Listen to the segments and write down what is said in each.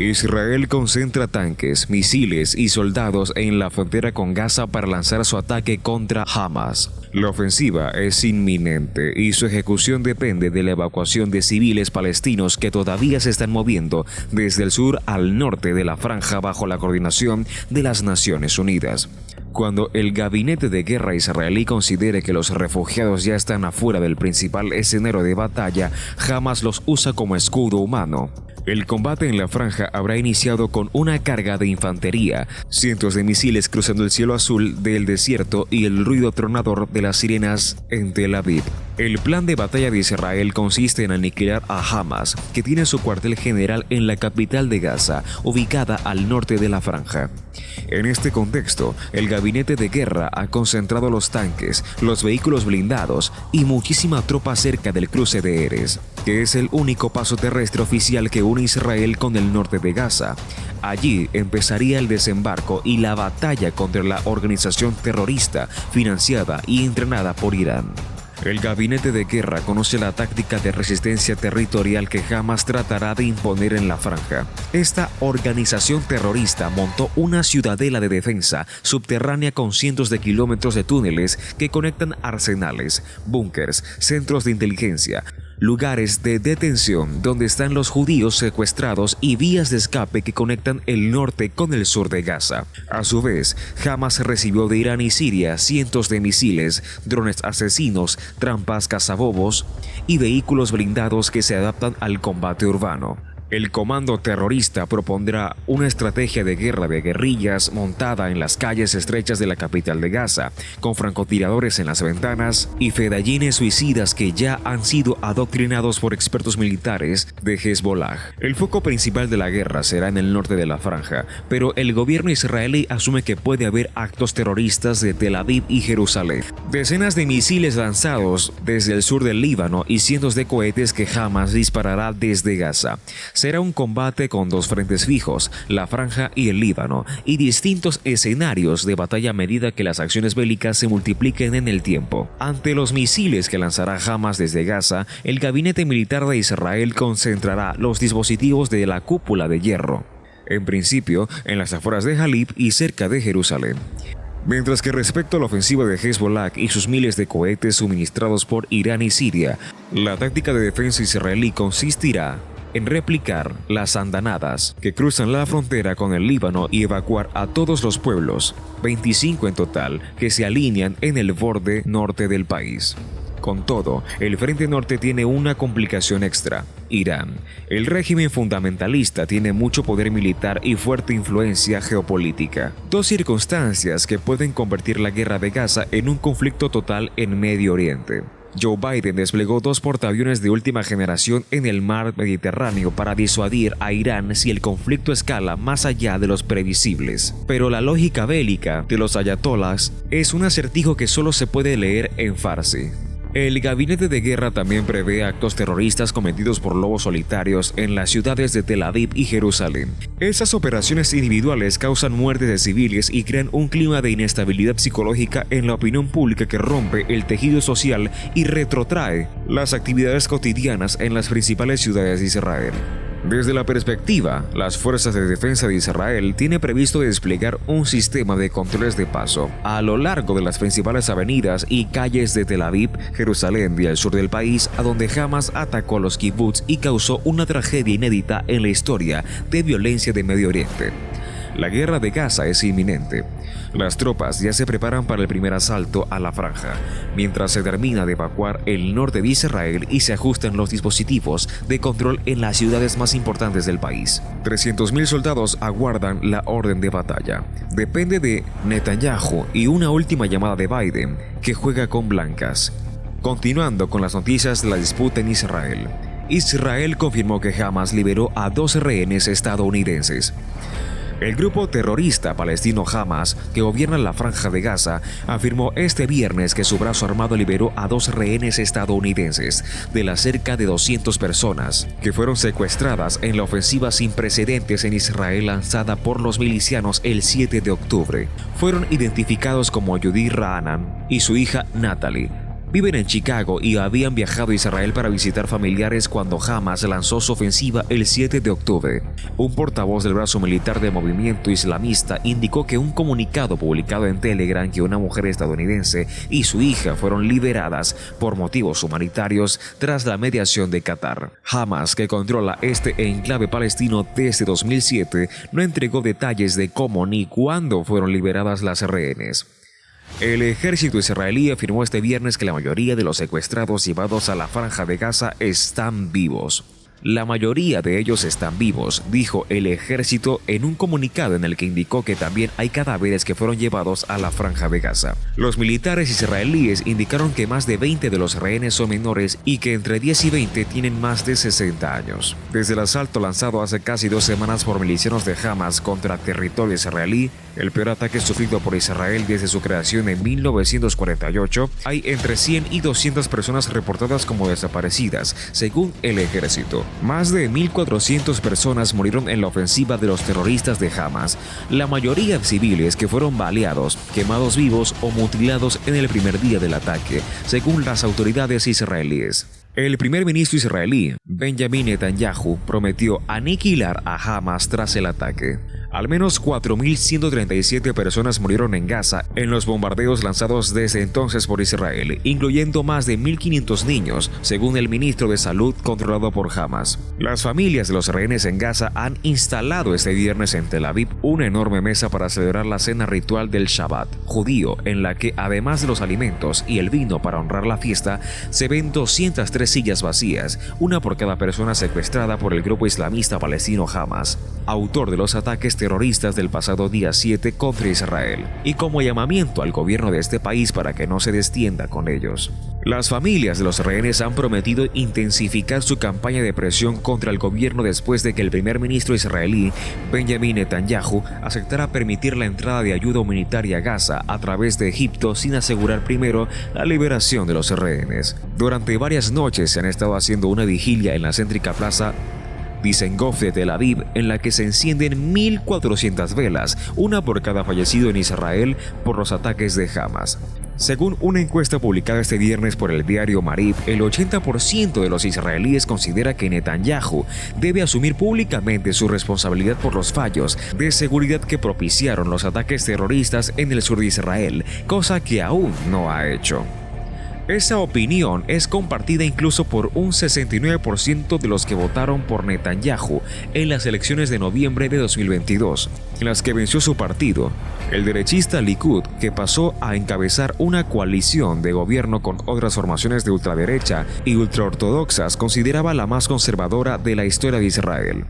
Israel concentra tanques, misiles y soldados en la frontera con Gaza para lanzar su ataque contra Hamas. La ofensiva es inminente y su ejecución depende de la evacuación de civiles palestinos que todavía se están moviendo desde el sur al norte de la franja bajo la coordinación de las Naciones Unidas. Cuando el gabinete de guerra israelí considere que los refugiados ya están afuera del principal escenario de batalla, Hamas los usa como escudo humano. El combate en la franja habrá iniciado con una carga de infantería, cientos de misiles cruzando el cielo azul del desierto y el ruido tronador de las sirenas en Tel Aviv. El plan de batalla de Israel consiste en aniquilar a Hamas, que tiene su cuartel general en la capital de Gaza, ubicada al norte de la franja. En este contexto, el gabinete de guerra ha concentrado los tanques, los vehículos blindados y muchísima tropa cerca del cruce de Erez, que es el único paso terrestre oficial que une Israel con el norte de Gaza. Allí empezaría el desembarco y la batalla contra la organización terrorista financiada y entrenada por Irán. El gabinete de guerra conoce la táctica de resistencia territorial que Hamas tratará de imponer en la franja. Esta organización terrorista montó una ciudadela de defensa subterránea con cientos de kilómetros de túneles que conectan arsenales, búnkers, centros de inteligencia, lugares de detención donde están los judíos secuestrados y vías de escape que conectan el norte con el sur de Gaza. A su vez, Hamas recibió de Irán y Siria cientos de misiles, drones asesinos, trampas cazabobos y vehículos blindados que se adaptan al combate urbano. El comando terrorista propondrá una estrategia de guerra de guerrillas montada en las calles estrechas de la capital de Gaza, con francotiradores en las ventanas y fedayines suicidas que ya han sido adoctrinados por expertos militares de Hezbollah. El foco principal de la guerra será en el norte de la franja, pero el gobierno israelí asume que puede haber actos terroristas de Tel Aviv y Jerusalén. Decenas de misiles lanzados desde el sur del Líbano y cientos de cohetes que Hamas disparará desde Gaza. Será un combate con dos frentes fijos, la franja y el Líbano, y distintos escenarios de batalla a medida que las acciones bélicas se multipliquen en el tiempo. Ante los misiles que lanzará Hamas desde Gaza, el gabinete militar de Israel concentrará los dispositivos de la cúpula de hierro, en principio en las afueras de Jalib y cerca de Jerusalén. Mientras que respecto a la ofensiva de Hezbollah y sus miles de cohetes suministrados por Irán y Siria, la táctica de defensa israelí consistirá en replicar las andanadas que cruzan la frontera con el Líbano y evacuar a todos los pueblos, 25 en total, que se alinean en el borde norte del país. Con todo, el Frente Norte tiene una complicación extra: Irán. El régimen fundamentalista tiene mucho poder militar y fuerte influencia geopolítica. Dos circunstancias que pueden convertir la guerra de Gaza en un conflicto total en Medio Oriente. Joe Biden desplegó 2 portaaviones de última generación en el mar Mediterráneo para disuadir a Irán si el conflicto escala más allá de los previsibles. Pero la lógica bélica de los ayatolás es un acertijo que solo se puede leer en farsi. El gabinete de guerra también prevé actos terroristas cometidos por lobos solitarios en las ciudades de Tel Aviv y Jerusalén. Esas operaciones individuales causan muertes de civiles y crean un clima de inestabilidad psicológica en la opinión pública que rompe el tejido social y retrotrae las actividades cotidianas en las principales ciudades de Israel. Desde la perspectiva, las fuerzas de defensa de Israel tienen previsto desplegar un sistema de controles de paso a lo largo de las principales avenidas y calles de Tel Aviv, Jerusalén y el sur del país, a donde Hamas atacó a los kibbutz y causó una tragedia inédita en la historia de violencia de Medio Oriente. La guerra de Gaza es inminente. Las tropas ya se preparan para el primer asalto a la franja, mientras se termina de evacuar el norte de Israel y se ajustan los dispositivos de control en las ciudades más importantes del país. 300.000 soldados aguardan la orden de batalla. Depende de Netanyahu y una última llamada de Biden, que juega con blancas. Continuando con las noticias de la disputa en Israel. Israel confirmó que Hamas liberó a 2 rehenes estadounidenses. El grupo terrorista palestino Hamas, que gobierna la franja de Gaza, afirmó este viernes que su brazo armado liberó a 2 rehenes estadounidenses de las cerca de 200 personas que fueron secuestradas en la ofensiva sin precedentes en Israel lanzada por los milicianos el 7 de octubre. Fueron identificados como Yehudi Ra'anan y su hija Natalie, Viven en Chicago y habían viajado a Israel para visitar familiares cuando Hamas lanzó su ofensiva el 7 de octubre. Un portavoz del brazo militar del movimiento islamista indicó que un comunicado publicado en Telegram que una mujer estadounidense y su hija fueron liberadas por motivos humanitarios tras la mediación de Qatar. Hamas, que controla este enclave palestino desde 2007, no entregó detalles de cómo ni cuándo fueron liberadas las rehenes. El ejército israelí afirmó este viernes que la mayoría de los secuestrados llevados a la Franja de Gaza están vivos. La mayoría de ellos están vivos, dijo el ejército en un comunicado en el que indicó que también hay cadáveres que fueron llevados a la Franja de Gaza. Los militares israelíes indicaron que más de 20 de los rehenes son menores y que entre 10 y 20 tienen más de 60 años. Desde el asalto lanzado hace casi 2 semanas por milicianos de Hamas contra territorio israelí, el peor ataque sufrido por Israel desde su creación en 1948, hay entre 100 y 200 personas reportadas como desaparecidas, según el ejército. Más de 1.400 personas murieron en la ofensiva de los terroristas de Hamas, la mayoría civiles que fueron baleados, quemados vivos o mutilados en el primer día del ataque, según las autoridades israelíes. El primer ministro israelí, Benjamin Netanyahu, prometió aniquilar a Hamas tras el ataque. Al menos 4.137 personas murieron en Gaza en los bombardeos lanzados desde entonces por Israel, incluyendo más de 1.500 niños, según el ministro de Salud controlado por Hamas. Las familias de los rehenes en Gaza han instalado este viernes en Tel Aviv una enorme mesa para celebrar la cena ritual del Shabbat judío, en la que, además de los alimentos y el vino para honrar la fiesta, se ven 203 sillas vacías, una por cada persona secuestrada por el grupo islamista palestino Hamas, autor de los ataques terroristas del pasado día 7 contra Israel, y como llamamiento al gobierno de este país para que no se destienda con ellos. Las familias de los rehenes han prometido intensificar su campaña de presión contra el gobierno después de que el primer ministro israelí, Benjamin Netanyahu, aceptara permitir la entrada de ayuda humanitaria a Gaza a través de Egipto sin asegurar primero la liberación de los rehenes. Durante varias noches se han estado haciendo una vigilia en la céntrica plaza Dizengoff de Tel Aviv, en la que se encienden 1.400 velas, una por cada fallecido en Israel por los ataques de Hamas. Según una encuesta publicada este viernes por el diario Marib, el 80% de los israelíes considera que Netanyahu debe asumir públicamente su responsabilidad por los fallos de seguridad que propiciaron los ataques terroristas en el sur de Israel, cosa que aún no ha hecho. Esa opinión es compartida incluso por un 69% de los que votaron por Netanyahu en las elecciones de noviembre de 2022, en las que venció su partido, el derechista Likud, que pasó a encabezar una coalición de gobierno con otras formaciones de ultraderecha y ultraortodoxas, consideraba la más conservadora de la historia de Israel.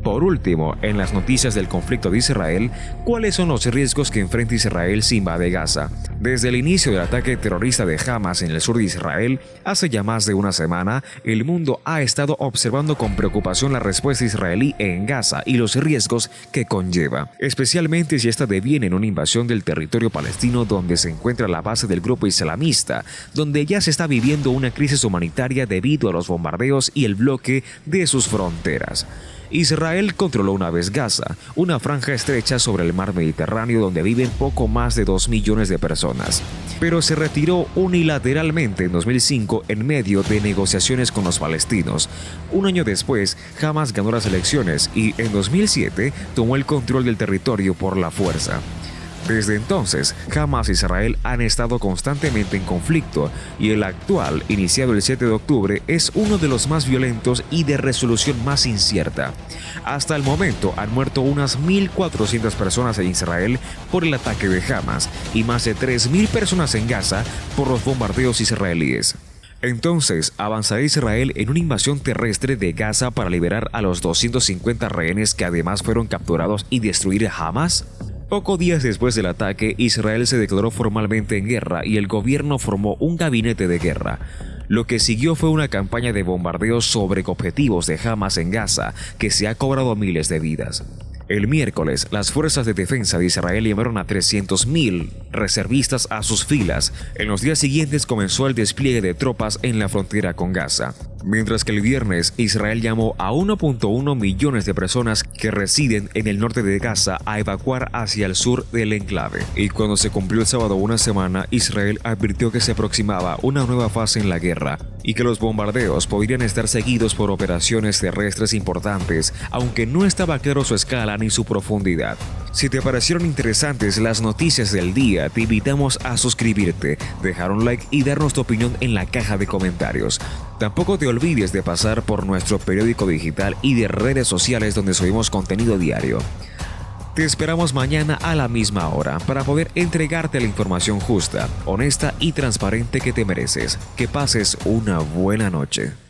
Por último, en las noticias del conflicto de Israel, ¿cuáles son los riesgos que enfrenta Israel si invade Gaza? Desde el inicio del ataque terrorista de Hamas en el sur de Israel, hace ya más de una semana, el mundo ha estado observando con preocupación la respuesta israelí en Gaza y los riesgos que conlleva, especialmente si esta deviene en una invasión del territorio palestino donde se encuentra la base del grupo islamista, donde ya se está viviendo una crisis humanitaria debido a los bombardeos y el bloque de sus fronteras. Israel controló una vez Gaza, una franja estrecha sobre el mar Mediterráneo donde viven poco más de 2 millones de personas, pero se retiró unilateralmente en 2005 en medio de negociaciones con los palestinos. Un año después, Hamas ganó las elecciones y en 2007 tomó el control del territorio por la fuerza. Desde entonces, Hamas e Israel han estado constantemente en conflicto y el actual, iniciado el 7 de octubre, es uno de los más violentos y de resolución más incierta. Hasta el momento han muerto unas 1.400 personas en Israel por el ataque de Hamas y más de 3.000 personas en Gaza por los bombardeos israelíes. Entonces, ¿avanzará Israel en una invasión terrestre de Gaza para liberar a los 250 rehenes que además fueron capturados y destruir a Hamas? Pocos días después del ataque, Israel se declaró formalmente en guerra y el gobierno formó un gabinete de guerra. Lo que siguió fue una campaña de bombardeos sobre objetivos de Hamas en Gaza que se ha cobrado miles de vidas. El miércoles, las fuerzas de defensa de Israel llamaron a 300.000 reservistas a sus filas. En los días siguientes comenzó el despliegue de tropas en la frontera con Gaza. Mientras que el viernes Israel llamó a 1.1 millones de personas que residen en el norte de Gaza a evacuar hacia el sur del enclave. Y cuando se cumplió el sábado una semana, Israel advirtió que se aproximaba una nueva fase en la guerra y que los bombardeos podrían estar seguidos por operaciones terrestres importantes, aunque no estaba claro su escala ni su profundidad. Si te parecieron interesantes las noticias del día, te invitamos a suscribirte, dejar un like y darnos tu opinión en la caja de comentarios. Tampoco te olvides de pasar por nuestro periódico digital y de redes sociales donde subimos contenido diario. Te esperamos mañana a la misma hora para poder entregarte la información justa, honesta y transparente que te mereces. Que pases una buena noche.